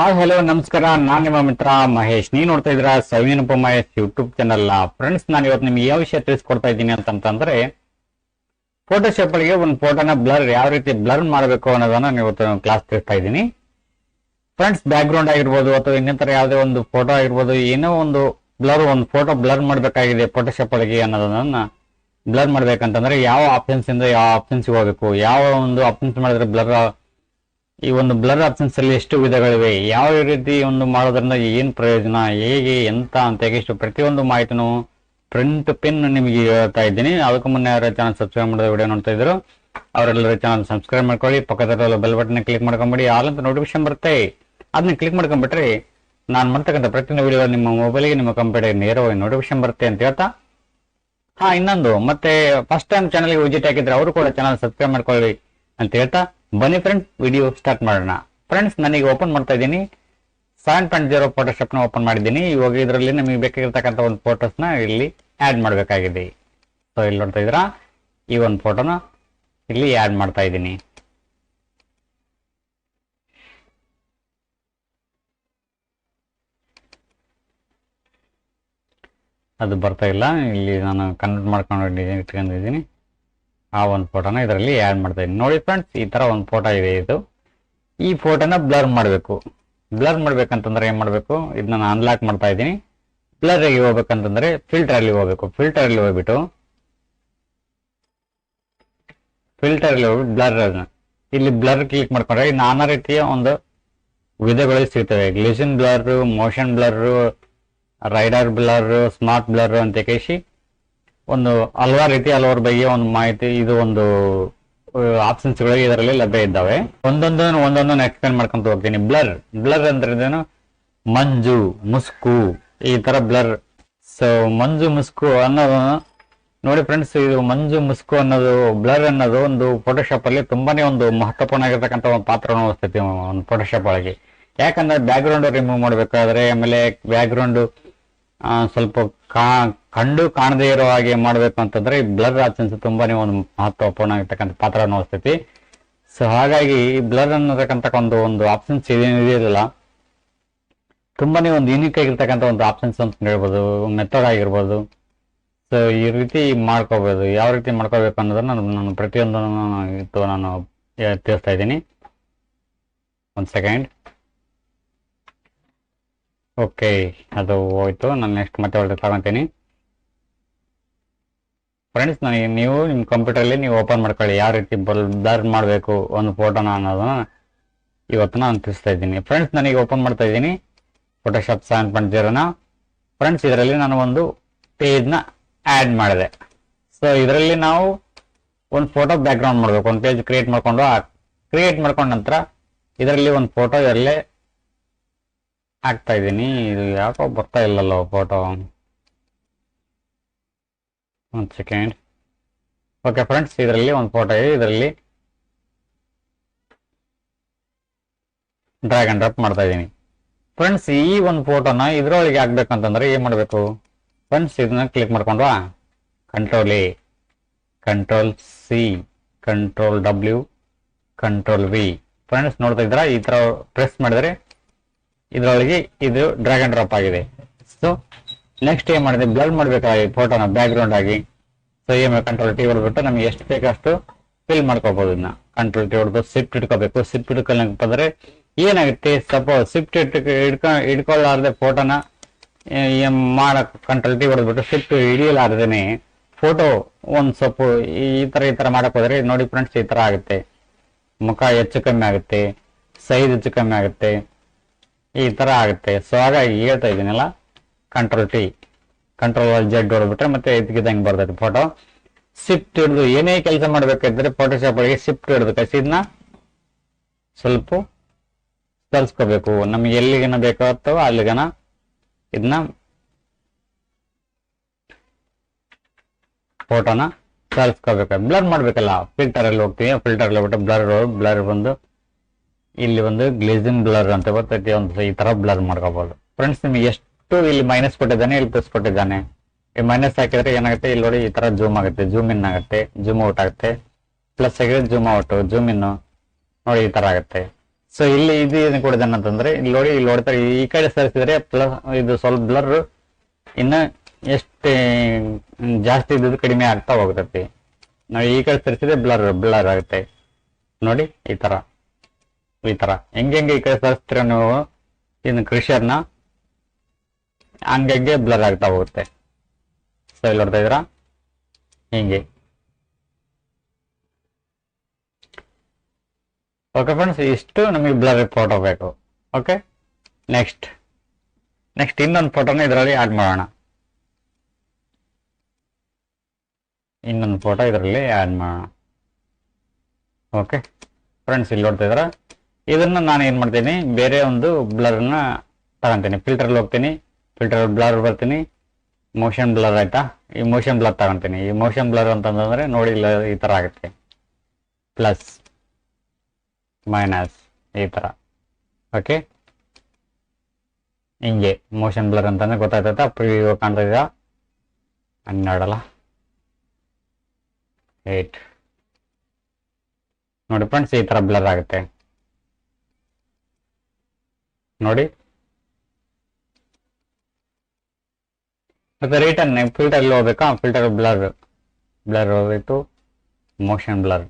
Hi hello ನಮಸ್ಕಾರ. ನಾನು ನಿಮ್ಮ ಮಿತ್ರ ಮಹೇಶ್. ನೀವು ನೋಡ್ತಾ ಇದ್ರ ಸವಿನಪ್ಪ ಮಹೇಶ್ ಯೂಟ್ಯೂಬ್ ಚಾನಲ್. ಫ್ರೆಂಡ್ಸ್, ನಾನು ಇವತ್ತು ನಿಮ್ಗೆ ಯಾವ ವಿಷಯ ತಿಳಿಸ್ಕೊಡ್ತಾ ಇದ್ದೀನಿ ಅಂತಂದ್ರೆ, ಫೋಟೋಶಾಪ್ ಗೆ ಒಂದು ಫೋಟೋನ ಬ್ಲರ್ ಯಾವ ರೀತಿ ಬ್ಲರ್ ಮಾಡಬೇಕು ಅನ್ನೋದನ್ನ ಇವತ್ತು ಕ್ಲಾಸ್ ತಿಳಿಸ್ತಾ ಇದ್ದೀನಿ. ಫ್ರೆಂಡ್ಸ್, ಬ್ಯಾಕ್ ಗ್ರೌಂಡ್ ಆಗಿರ್ಬೋದು ಅಥವಾ ಇನ್ನಿತರ ಯಾವುದೇ ಒಂದು ಫೋಟೋ ಆಗಿರ್ಬೋದು, ಏನೋ ಒಂದು ಫೋಟೋ ಬ್ಲರ್ ಮಾಡಬೇಕಾಗಿದೆ ಫೋಟೋಶಾಪ್ ಒಳಗೆ ಅನ್ನೋದನ್ನ ಬ್ಲರ್ ಮಾಡ್ಬೇಕಂತಂದ್ರೆ ಯಾವ ಆಪ್ಷನ್ಸ್ ಇಂದ ಯಾವ ಆಪ್ಷನ್ಸ್ ಹೋಗಬೇಕು, ಯಾವ ಒಂದು ಆಪ್ಷನ್ಸ್ ಮಾಡಿದ್ರೆ ಬ್ಲರ್, ಈ ಒಂದು ಬ್ಲರ್ ಆಪ್ಷನ್ಸ್ ಅಲ್ಲಿ ಎಷ್ಟು ವಿಧಗಳಿವೆ, ಯಾವ ರೀತಿ ಒಂದು ಮಾಡೋದ್ರಿಂದ ಏನ್ ಪ್ರಯೋಜನ, ಹೇಗೆ ಎಂತ ಅಂತ ಇಷ್ಟು ಪ್ರತಿಯೊಂದು ಮಾಹಿತಿನೂ ಪ್ರಿಂಟ್ ಪಿನ್ ನಿಮಗೆ ಹೇಳ್ತಾ ಇದ್ದೀನಿ. ಅದಕ್ಕೂ ಮುನ್ನ ಯಾರು ಚಾನಲ್ ಸಬ್ಸ್ಕ್ರೈಬ್ ಮಾಡಿದ ವಿಡಿಯೋ ನೋಡ್ತಾ ಇದ್ರು ಅವರೆಲ್ಲರೂ ಚಾನಲ್ ಸಬ್ಸ್ಕ್ರೈಬ್ ಮಾಡ್ಕೊಳ್ಳಿ. ಪಕ್ಕದಲ್ಲಿ ಬೆಲ್ ಬಟನ್ ಕ್ಲಿಕ್ ಮಾಡ್ಕೊಂಬಿಡಿ. ಆಲ್ ಅಂತ ನೋಟಿಫಿಕೇಶನ್ ಬರುತ್ತೆ, ಅದನ್ನ ಕ್ಲಿಕ್ ಮಾಡ್ಕೊಂಡ್ಬಿಟ್ರೆ ನಾನು ಮಾಡ್ತಕ್ಕಂಥ ಪ್ರತಿಯೊಂದು ವಿಡಿಯೋ ನಿಮ್ಮ ಮೊಬೈಲ್ಗೆ ನಿಮ್ಮ ಕಂಪ್ಯೂಟರ್ ನೇರವಾಗಿ ನೋಟಿಫಿಕೇಶನ್ ಬರುತ್ತೆ ಅಂತ ಹೇಳ್ತಾ, ಇನ್ನೊಂದು ಮತ್ತೆ ಫಸ್ಟ್ ಟೈಮ್ ಚಾನಲ್ಗೆ ವಿಸಿಟ್ ಹಾಕಿದ್ರೆ ಅವರು ಕೂಡ ಚಾನಲ್ ಸಬ್ಸ್ಕ್ರೈಬ್ ಮಾಡ್ಕೊಳ್ಳಿ ಅಂತ ಹೇಳ್ತಾ, ಬನ್ನಿ ಫ್ರೆಂಡ್ಸ್ ವಿಡಿಯೋ ಸ್ಟಾರ್ಟ್ ಮಾಡೋಣ. ಫ್ರೆಂಡ್ಸ್, ನನಗೆ ಓಪನ್ ಮಾಡ್ತಾ ಇದ್ದೀನಿ 7.0 ಫೋಟೋಶಾಪ್ ನ ಓಪನ್ ಮಾಡಿದ್ದೀನಿ. ಇವಾಗ ಇದರಲ್ಲಿ ನಮಗೆ ಬೇಕಾಗಿರ್ತಕ್ಕಂಥ ಒಂದು ಫೋಟೋಸ್ ನ ಇಲ್ಲಿ ಆಡ್ ಮಾಡಬೇಕಾಗಿದೆ. ಸೊ ಇಲ್ಲಿ ನೋಡ್ತಾ ಇದ್ದೀರಾ, ಈ ಒಂದು ಫೋಟೋನ ಇಲ್ಲಿ ಆಡ್ ಮಾಡ್ತಾ ಇದ್ದೀನಿ. ಅದು ಬರ್ತಾ ಇಲ್ಲ, ಇಲ್ಲಿ ನಾನು ಕನ್ವರ್ಟ್ ಮಾಡ್ಕೊಂಡು ಇಟ್ಕೊಂಡಿದ್ದೀನಿ. ಆ ಒಂದು ಫೋಟೋನ ಇದರಲ್ಲಿ ಆಡ್ ಮಾಡ್ತಾ ಇದ್ದೀನಿ. ನೋಡಿ ಫ್ರೆಂಡ್ಸ್, ಈ ತರ ಒಂದು ಫೋಟೋ ಇದೆ. ಇದು ಈ ಫೋಟೋನ ಬ್ಲರ್ ಮಾಡಬೇಕು. ಬ್ಲರ್ ಮಾಡ್ಬೇಕಂತಂದ್ರೆ ಏನ್ ಮಾಡಬೇಕು, ಇದನ್ನ ನಾನು ಅನ್ಲಾಕ್ ಮಾಡ್ತಾ ಇದ್ದೀನಿ. ಬ್ಲರ್ ಆಗಿ ಹೋಗ್ಬೇಕಂತಂದ್ರೆ ಫಿಲ್ಟರ್ ಅಲ್ಲಿ ಹೋಗ್ಬೇಕು. ಫಿಲ್ಟರ್ ಅಲ್ಲಿ ಹೋಗ್ಬಿಟ್ಟು ಬ್ಲರ್, ಇಲ್ಲಿ ಬ್ಲರ್ ಕ್ಲಿಕ್ ಮಾಡ್ಕೊಂಡ್ರೆ ನಾನಾ ರೀತಿಯ ಒಂದು ವಿಧಗಳು ಸಿಗ್ತವೆ. Gaussian blur, motion blur, radial blur, smart blur ಅಂತ ಕೇಸಿ ಒಂದು ಹಲವಾರು ಬಗ್ಗೆ ಒಂದು ಮಾಹಿತಿ, ಇದು ಒಂದು ಆಪ್ಷನ್ಸ್ ಗಳು ಇದರಲ್ಲಿ ಲಭ್ಯ ಇದ್ದಾವೆ. ಒಂದೊಂದನ್ನು ಎಕ್ಸ್ಪ್ಲೇನ್ ಮಾಡ್ಕೊಂತ ಹೋಗ್ತೀನಿ. ಬ್ಲರ್ ಅಂದ್ರೆ ಮಂಜು, ಮುಸ್ಕು, ಈ ತರ ಬ್ಲರ್. ಸೊ ಮಂಜು ಮುಸ್ಕು ಅನ್ನೋದು ನೋಡಿ ಫ್ರೆಂಡ್ಸ್, ಇದು ಮಂಜು ಮುಸ್ಕು ಅನ್ನೋದು ಬ್ಲರ್ ಅನ್ನೋದು ಒಂದು ಫೋಟೋಶಾಪ್ ಅಲ್ಲಿ ತುಂಬಾನೇ ಒಂದು ಮಹತ್ವಪೂರ್ಣ ಆಗಿರ್ತಕ್ಕಂಥ ಒಂದು ಪಾತ್ರವನ್ನು ವಹಿಸ್ತೈತಿ ಒಂದು ಫೋಟೋಶಾಪ್ ಒಳಗೆ. ಯಾಕಂದ್ರೆ ಬ್ಯಾಕ್ ಗ್ರೌಂಡ್ ರಿಮೂವ್ ಮಾಡ್ಬೇಕಾದ್ರೆ, ಆಮೇಲೆ ಬ್ಯಾಕ್ ಗ್ರೌಂಡ್ ಸ್ವಲ್ಪ ಕಂಡು ಕಾಣದೇ ಇರೋ ಹಾಗೆ ಮಾಡ್ಬೇಕು ಅಂತಂದ್ರೆ ಈ ಬ್ಲರ್ ಆಪ್ಷನ್ಸ್ ತುಂಬಾನೇ ಒಂದು ಮಹತ್ವಪೂರ್ಣ ಆಗಿರ್ತಕ್ಕಂಥ ಪಾತ್ರವನ್ನು ವಹಿಸ್ತೈತಿ. ಸೊ ಹಾಗಾಗಿ ಬ್ಲರ್ ಅನ್ನತಕ್ಕಂಥ ಒಂದು ಆಪ್ಷನ್ಸ್ ಇದೆಯಲ್ಲ, ತುಂಬಾನೇ ಒಂದು ಯೂನಿಕ್ ಆಗಿರ್ತಕ್ಕಂಥ ಒಂದು ಆಪ್ಷನ್ಸ್ ಅಂತ ಹೇಳ್ಬೋದು, ಮೆಥಡ್ ಆಗಿರ್ಬೋದು. ಸೊ ಈ ರೀತಿ ಮಾಡ್ಕೋಬಹುದು. ಯಾವ ರೀತಿ ಮಾಡ್ಕೋಬೇಕು ಅನ್ನೋದನ್ನ ನಾನು ಪ್ರತಿಯೊಂದನ್ನು ನಾನು ತಿಳಿಸ್ತಾ ಇದ್ದೀನಿ. ಒಂದು ಸೆಕೆಂಡ್. ಓಕೆ, ಅದು ಹೋಯ್ತು. ನಾನು ನೆಕ್ಸ್ಟ್ ಮತ್ತೆ ಒಳ್ಳೆ ತಗೊಂತೀನಿ. ಫ್ರೆಂಡ್ಸ್, ನೀವು ನಿಮ್ಮ ಕಂಪ್ಯೂಟರಲ್ಲಿ ನೀವು ಓಪನ್ ಮಾಡ್ಕೊಳ್ಳಿ, ಯಾವ ರೀತಿ ಬ್ಲರ್ ಮಾಡಬೇಕು ಒಂದು ಫೋಟೋನ ಅನ್ನೋದನ್ನ ಇವತ್ತು ನಾನು ತಿಳಿಸ್ತಾ ಇದ್ದೀನಿ. ಫ್ರೆಂಡ್ಸ್, ನನಗೆ ಓಪನ್ ಮಾಡ್ತಾ ಇದ್ದೀನಿ ಫೋಟೋಶಾಪ್ 7.0ನ. ಫ್ರೆಂಡ್ಸ್, ಇದರಲ್ಲಿ ನಾನು ಒಂದು ಪೇಜ್ನ ಆ್ಯಡ್ ಮಾಡಿದೆ. ಸೊ ಇದರಲ್ಲಿ ನಾವು ಒಂದು ಫೋಟೋ ಬ್ಯಾಕ್ ಗ್ರೌಂಡ್ ಮಾಡಬೇಕು. ಒಂದು ಪೇಜ್ ಕ್ರಿಯೇಟ್ ಮಾಡ್ಕೊಂಡ ನಂತರ ಇದರಲ್ಲಿ ಒಂದು ಫೋಟೋ ಇದರಲ್ಲೇ ಹಾಕ್ತಾ ಇದ್ದೀನಿ. ಇದು ಯಾಕೋ ಬರ್ತಾ ಇಲ್ಲಲ್ಲ ಫೋಟೋ. ಒಂದು ಸೆಕೆಂಡ್. ಓಕೆ ಫ್ರೆಂಡ್ಸ್, ಇದರಲ್ಲಿ ಒಂದು ಫೋಟೋ ಇದೆ. ಇದರಲ್ಲಿ ಡ್ರ್ಯಾಗ್ ಅಂಡ್ ಡ್ರಾಪ್ ಮಾಡ್ತಾ ಇದ್ದೀನಿ. ಫ್ರೆಂಡ್ಸ್, ಈ ಒಂದು ಫೋಟೋನ ಇದರೊಳಗೆ ಹಾಕ್ಬೇಕಂತಂದ್ರೆ ಏನ್ ಮಾಡಬೇಕು ಫ್ರೆಂಡ್ಸ್, ಇದನ್ನ ಕ್ಲಿಕ್ ಮಾಡ್ಕೊಂಡು control A, control C, control W, control V. Friends, ನೋಡ್ತಾ ಇದ್ರ ಈ ತರ ಪ್ರೆಸ್ ಮಾಡಿದ್ರೆ ಇದರೊಳಗೆ ಇದು ಡ್ರ್ಯಾಗ್ ಅಂಡ್ ಡ್ರಾಪ್ ಆಗಿದೆ. ಸೊ ನೆಕ್ಸ್ಟ್ ಏನ್ ಮಾಡಿದೆ, ಬ್ಲರ್ ಮಾಡ್ಬೇಕಾಗಿ ಫೋಟೋನ ಬ್ಯಾಕ್ ಗ್ರೌಂಡ್ ಆಗಿ. ಸೊ ಏನ್ ಕಂಟ್ರೋಲ್ ಟಿ ಹೊಡೆದ್ಬಿಟ್ಟು ನಮ್ಗೆ ಎಷ್ಟು ಬೇಕಷ್ಟು ಫಿಲ್ ಮಾಡ್ಕೋಬಹುದು. ಇದನ್ನ ಕಂಟ್ರೋಲ್ ಟಿ ಹೊಡೆದು ಶಿಫ್ಟ್ ಇಟ್ಕೋಬೇಕು. ಶಿಫ್ಟ್ ಇಟ್ಕೊಳ್ಳಂದ್ರೆ ಏನಾಗುತ್ತೆ, ಸಪೋಸ್ ಶಿಫ್ಟ್ ಇಟ್ಕೊಳ್ಳಾರ್ದೆ ಫೋಟೋನ ಮಾಡಕ್ ಕಂಟ್ರೋಲ್ ಟಿ ಹೊಡೆದ್ಬಿಟ್ಟು ಶಿಫ್ಟ್ ಹಿಡಿಯಲಾರ್ದೇನೆ ಫೋಟೋ ಒಂದ್ ಸ್ವಲ್ಪ ಈ ತರ ಮಾಡಕ್ ಹೋದ್ರೆ ನೋಡಿ ಫ್ರೆಂಡ್ಸ್, ಈ ತರ ಆಗುತ್ತೆ. ಮುಖ ಹೆಚ್ಚು ಕಮ್ಮಿ ಆಗುತ್ತೆ, ಸೈಜ್ ಹೆಚ್ಚು ಕಮ್ಮಿ ಆಗುತ್ತೆ, ಈ ತರ ಆಗುತ್ತೆ. ಸೊ ಹಾಗಾಗಿ ಹೇಳ್ತಾ ಇದ್ದೀನಲ್ಲ, ಕಂಟ್ರೋಲ್ ಟಿ, ಕಂಟ್ರೋಲ್ ಜೆಡ್ ಹೊಡೆದ್ಬಿಟ್ರೆ ಮತ್ತೆ ಇದಕ್ಕಿದ್ದಂಗೆ ಬರ್ತೈತೆ ಫೋಟೋ. ಶಿಫ್ಟ್ ಹಿಡಿದು ಏನೇ ಕೆಲಸ ಮಾಡ್ಬೇಕಾದ್ರೆ ಫೋಟೋಶಾಪ್ ಒಳಗೆ ಶಿಫ್ಟ್ ಹಿಡಿದು ಕಸಿ ಇದನ್ನ ಸ್ವಲ್ಪ ಸರಿಸ್ಕೋಬೇಕು. ನಮ್ಗೆ ಎಲ್ಲಿಗನ ಬೇಕೋ ಅಥವಾ ಅಲ್ಲಿಗನ ಇದನ್ನ ಫೋಟೋನ ಸರಿಸ್ಕೋಬೇಕು. ಬ್ಲರ್ ಮಾಡ್ಬೇಕಲ್ಲ, ಫಿಲ್ಟರ್ ಅಲ್ಲಿ ಹೋಗ್ತೀವಿ. ಫಿಲ್ಟರ್ ಅಲ್ಲಿ ಹೋಗ್ಬಿಟ್ಟು ಬ್ಲರ್ ಬಂದು ಇಲ್ಲಿ ಒಂದು ಗ್ಲೇಸಿನ್ ಬ್ಲರ್ ಅಂತ ಬರ್ತೈತಿ. ಒಂದು ಈ ತರ ಬ್ಲರ್ ಮಾಡ್ಕೋಬಹುದು. ಫ್ರೆಂಡ್ಸ್, ನಿಮಗೆ ಎಷ್ಟು ಇಲ್ಲಿ ಮೈನಸ್ ಕೊಟ್ಟಿದ್ದಾನೆ, ಇಲ್ಲಿ ಪ್ಲಸ್ ಕೊಟ್ಟಿದ್ದಾನೆ. ಈ ಮೈನಸ್ ಹಾಕಿದ್ರೆ ಏನಾಗುತ್ತೆ, ಇಲ್ಲಿ ನೋಡಿ ಈ ತರ ಜೂಮ್ ಆಗುತ್ತೆ, ಜೂಮ್ ಇನ್ ಆಗುತ್ತೆ, ಜೂಮ್ ಔಟ್ ಆಗುತ್ತೆ. ಪ್ಲಸ್ ಆಗಿದ್ರೆ ಜೂಮ್ ಔಟ್, ಜೂಮ್ ಇನ್ ನೋಡಿ ಈ ತರ ಆಗುತ್ತೆ. ಸೊ ಇಲ್ಲಿ ಇದು ಕೊಡಿದಾನೆ ಅಂತಂದ್ರೆ ಇಲ್ಲಿ ನೋಡಿ, ಇಲ್ಲಿ ನೋಡ್ತಾರೆ ಈ ಕಡೆ ಸರಿಸಿದ್ರೆ ಪ್ಲಸ್ ಇದು ಸ್ವಲ್ಪ ಬ್ಲರ್ ಇನ್ನ ಎಷ್ಟು ಜಾಸ್ತಿ ಇದ್ದು ಕಡಿಮೆ ಆಗ್ತಾ ಹೋಗ್ತೈತಿ. ನಾವು ಈ ಕಡೆ ಸರಿಸಿದ್ರೆ ಬ್ಲರ್ ಆಗುತ್ತೆ ನೋಡಿ. ಈ ತರ ಹೆಂಗೆ ಈ ಕಡೆ ಸರಿಸ್ತೀರ ನೀವು ಇನ್ನು ಕೃಷಿಯರ್ನ ಹಂಗೆ ಬ್ಲರ್ ಆಗ್ತಾ ಹೋಗುತ್ತೆ. ಸೊ ಇಲ್ಲಿ ನೋಡ್ತಾ ಇದ್ದೀರಾ ಹಿಂಗೆ. ಓಕೆ ಫ್ರೆಂಡ್ಸ್, ಇಷ್ಟು ನಮಗೆ ಬ್ಲರ್ ಫೋಟೋ ಬೇಕು. ಓಕೆ, ನೆಕ್ಸ್ಟ್ ಇನ್ನೊಂದು ಫೋಟೋನ ಇದರಲ್ಲಿ ಆಡ್ ಮಾಡೋಣ. ಓಕೆ ಫ್ರೆಂಡ್ಸ್, ಇಲ್ಲಿ ನೋಡ್ತಾ ಇದ್ದೀರಾ ಇದನ್ನ ನಾನು ಏನ್ ಮಾಡ್ತೀನಿ, ಬೇರೆ ಒಂದು ಬ್ಲರ್ನ ತಗೊಂತೀನಿ. ಫಿಲ್ಟರ್ ಹೋಗ್ತೀನಿ, ಫಿಲ್ಟರ್ ಬ್ಲರ್ ಬರ್ತೀನಿ, ಮೋಷನ್ ಬ್ಲರ್ ಆಯ್ತಾ. ಈ ಮೋಷನ್ ಬ್ಲರ್ ತಗೊಂತೀನಿ. ಈ ಮೋಷನ್ ಬ್ಲರ್ ಅಂತಂದ್ರೆ ನೋಡಿ ಈ ತರ ಆಗುತ್ತೆ, ಪ್ಲಸ್ ಮೈನಸ್ ಈ ತರ. ಓಕೆ, ಹಿಂಗೆ ಮೋಷನ್ ಬ್ಲರ್ ಅಂತಂದ್ರೆ ಗೊತ್ತಾಯ್ತಾ? ಪ್ರಿವ್ಯೂ ಕಾಣ್ತಾ ಇದೆಯಾ? 12 8 ನೋಡಿ ಫ್ರೆಂಡ್ಸ್, ಈ ತರ ಬ್ಲರ್ ಆಗುತ್ತೆ ನೋಡಿ. ಮತ್ತೆ ರಿಟರ್ನ್ ಫಿಲ್ಟರ್ ಹೋಗ್ಬೇಕಾ? ಫಿಲ್ಟರ್ ಬ್ಲರ್ ಹೋಗ್ಬೇಕು, ಮೋಷನ್ ಬ್ಲರ್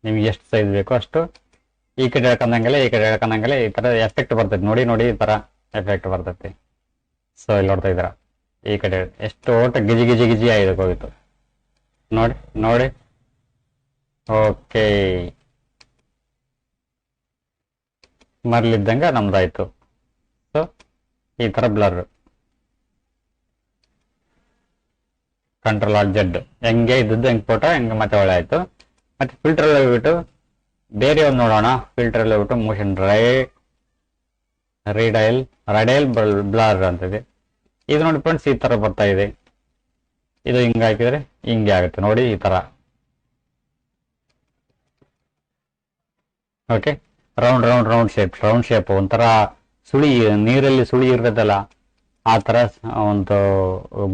ನಿಮ್ಗೆ ಎಷ್ಟು ಸೈಜ್ ಬೇಕೋ ಅಷ್ಟು ಈ ಕಡೆ ಹೇಳ್ಕೊಂಡಂಗೆಲ್ಲ ಈ ತರ ಎಫೆಕ್ಟ್ ಬರ್ತೈತಿ ನೋಡಿ. ಈ ತರ ಎಫೆಕ್ಟ್ ಬರ್ತೈತಿ. ಸೊ ಇಲ್ಲಿ ನೋಡ್ತಾ ಇದ್ದೀರಾ ಈ ಕಡೆ ಎಷ್ಟು ಓಟ ಗಿಜಿ ಆಯ್ದಕ್ಕೆ ಹೋಗಿತ್ತು ನೋಡಿ. ಓಕೆ, ಮರ್ಲಿದ್ದಂಗ ನಮ್ದಾಯ್ತು. ಸೊ ಈ ತರ ಬ್ಲರ್ ಕಂಟ್ರೋಲ್ ಆಲ್ ಜೆಡ್ ಹೆಂಗೆ ಇದ್ದದ್ದು ಹೆಂಗೆ ಫೋಟೋ ಹೆಂಗೆ ಮತ್ತೆ ಒಳ್ಳೆ ಆಯ್ತು. ಮತ್ತೆ ಫಿಲ್ಟರ್ ಹೋಗ್ಬಿಟ್ಟು ಬೇರೆ ಒಂದು ನೋಡೋಣ. ಫಿಲ್ಟರ್ ಹೋಗ್ಬಿಟ್ಟು ಮೋಷನ್ ರಡೈಲ್ ಬ್ಲರ್ ಅಂತಿದೆ. ಇದು ನೋಡಿ ಫ್ರೆಂಡ್ಸ್, ಈ ತರ ಬರ್ತಾ ಇದೆ. ಇದು ಹಿಂಗೆ ಹಾಕಿದ್ರೆ ಹಿಂಗೆ ಆಗುತ್ತೆ ನೋಡಿ, ಈ ತರ. ಓಕೆ, ರೌಂಡ್ ಶೇಪ್ ಒಂಥರ ನೀರಲ್ಲಿ ಸುಳಿ ಇರ್ತದಲ್ಲ ಆ ತರ ಒಂದು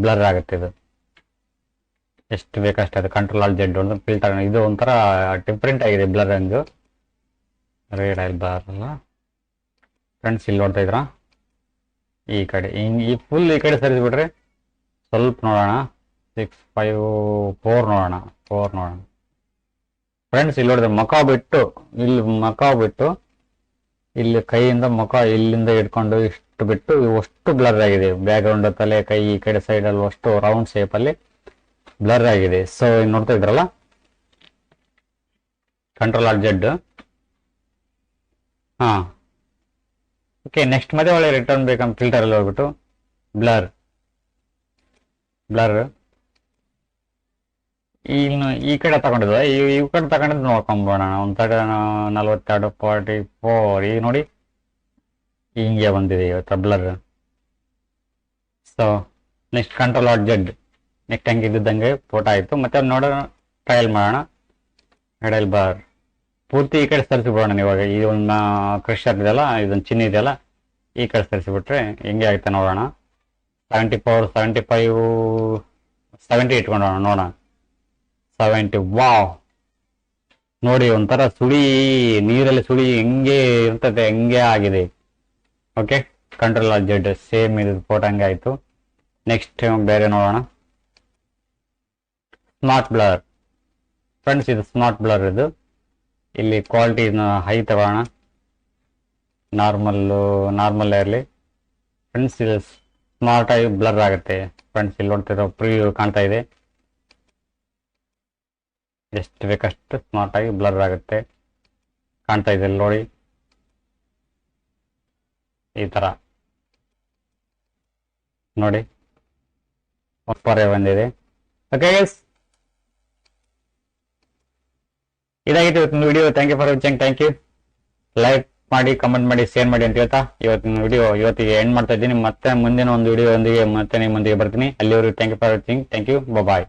ಬ್ಲರ್ ಆಗುತ್ತೆ. ಇದು ಎಷ್ಟು ಬೇಕಷ್ಟೇ. ಅದು ಕಂಟ್ರೋಲ್ ಆಲ್ ಜೆಡ್ ಒಂದು ಫಿಲ್ಟರ್. ಇದು ಒಂಥರ ಡಿಫ್ರೆಂಟ್ ಆಗಿದೆ ಬ್ಲರ್. ಹಂಗು ರೇಡೈಲ್ ಬ್ಲರ್ ಅಲ್ಲ ಫ್ರೆಂಡ್ಸ್. ಇಲ್ಲಿ ನೋಡ್ತಾ ಇದ್ರಾ ಈ ಕಡೆ ಈ ಫುಲ್ ಈ ಕಡೆ ಸರಿಸ್ಬಿಟ್ರೆ ಸ್ವಲ್ಪ ನೋಡೋಣ. 6 5 4 ನೋಡೋಣ ಫ್ರೆಂಡ್ಸ್. ಇಲ್ಲಿ ನೋಡಿದ್ರೆ ಮಕ ಬಿಟ್ಟು ಇಲ್ಲಿ ಕೈಯಿಂದ ಮುಖ ಇಲ್ಲಿಂದ ಇಟ್ಕೊಂಡು ಇಷ್ಟು ಬಿಟ್ಟು ಅಷ್ಟು ಬ್ಲರ್ ಆಗಿದೆ. ಬ್ಯಾಕ್ ಗ್ರೌಂಡ್ ತಲೆ ಕೈ ಈ ಕಡೆ ಸೈಡ್ ಅಲ್ಲಿ ಅಷ್ಟು ರೌಂಡ್ ಶೇಪ್ ಅಲ್ಲಿ ಬ್ಲರ್ ಆಗಿದೆ. ಸೊ ನೋಡ್ತಾ ಇದ್ರಲ್ಲ, ಕಂಟ್ರೋಲ್ ಆಲ್ ಜೆಡ್. ಹಾ ಓಕೆ, ನೆಕ್ಸ್ಟ್ ಮತ್ತೆ ಒಳ್ಳೆ ರಿಟರ್ನ್ ಬೇಕಂತ ಫಿಲ್ಟರ್ ಅಲ್ಲಿ ಹೋಗ್ಬಿಟ್ಟು ಬ್ಲರ್ ಇನ್ನು ಈ ಕಡೆ ತಗೊಂಡಿದ್ವ, ಈ ಕಡೆ ತಗೊಂಡಿದ್ದು ನೋಡ್ಕೊಂಬೋಣ. ಒಂದು 42 44 ಈಗ ನೋಡಿ ಹಿಂಗೆ ಬಂದಿದೆ ಇವತ್ತು blur. So next control all Z. Next ಹಂಗೆ ಇದ್ದಂಗೆ ಫೋಟೋ ಆಯಿತು. ಮತ್ತೆ ನೋಡೋಣ, ಟ್ರಯಲ್ ಮಾಡೋಣ. ರಡೈಲ್ ಬಾರ್ ಪೂರ್ತಿ ಈ ಕಡೆ ಸರಿಸಿಬಿಡೋಣ. ಇವಾಗ ಈ ಒಂದು ಕ್ರಷರ್ ಇದೆಯಲ್ಲ, ಇದೊಂದು ಚಿನ್ನ ಇದೆಯಲ್ಲ, ಈ ಕಡೆ ಸರಿಸಿಬಿಟ್ರೆ ಹೆಂಗೆ ಆಗುತ್ತೆ ನೋಡೋಣ. 74 75 70 ಇಟ್ಕೊಂಡೋಣ ನೋಡೋಣ. 70 ವಾವ್ ನೋಡಿ, ಒಂಥರ ನೀರಲ್ಲಿ ಸುಳಿ ಹೆಂಗೆ ಇರ್ತದೆ ಹೆಂಗೆ ಆಗಿದೆ. Okay, control all Z same ಇದು ಫೋಟೋ ಹಂಗೆ ಆಯಿತು. ನೆಕ್ಸ್ಟ್ ಬೇರೆ ನೋಡೋಣ. ಸ್ಮಾರ್ಟ್ ಬ್ಲರ್ ಫ್ರೆಂಡ್ಸ್, ಇದು ಸ್ಮಾರ್ಟ್ ಬ್ಲರ್. ಇದು ಇಲ್ಲಿ ಕ್ವಾಲಿಟಿ ಹೈ ತಗೋಣ. ನಾರ್ಮಲ್ ಇರಲಿ ಫ್ರೆಂಡ್ಸ್. ಇದು ಸ್ಮಾರ್ಟ್ ಆಗಿ ಬ್ಲರ್ ಆಗುತ್ತೆ ಫ್ರೆಂಡ್ಸ್. ಇಲ್ಲಿ ನೋಡ್ತಿರೋ ಪ್ರಿವ್ಯೂ ಕಾಣ್ತಾ ಇದೆ. ಎಷ್ಟು ಬೇಕಷ್ಟು ಸ್ಮಾರ್ಟ್ ಆಗಿ ಬ್ಲರ್ ಆಗುತ್ತೆ, ಕಾಣ್ತಾ ಇದೆ ಇಲ್ಲಿ ನೋಡಿ ಈ ತರ ನೋಡಿ ಪರೇ ಬಂದಿದೆ. ಓಕೆ ಗೈಸ್, ಇದಾಗಿತ್ತು ಇವತ್ತಿನ video. Thank you for watching. Thank you. Like ಮಾಡಿ, ಕಮೆಂಟ್ ಮಾಡಿ, ಶೇರ್ ಮಾಡಿ ಅಂತ ಹೇಳ್ತಾ ಇವತ್ತಿನ ವಿಡಿಯೋ ಇವತ್ತಿಗೆ ಎಂಡ್ ಮಾಡ್ತಾ ಇದ್ದೀನಿ. ಮತ್ತೆ ಮುಂದಿನ ಒಂದು ವಿಡಿಯೋ ಒಂದಿಗೆ ಮತ್ತೆ ನಿಮ್ಮೊಂದಿಗೆ ಬರ್ತೀನಿ. ಅಲ್ಲಿವರೆಗೂ thank you for watching. Thank you. Bye.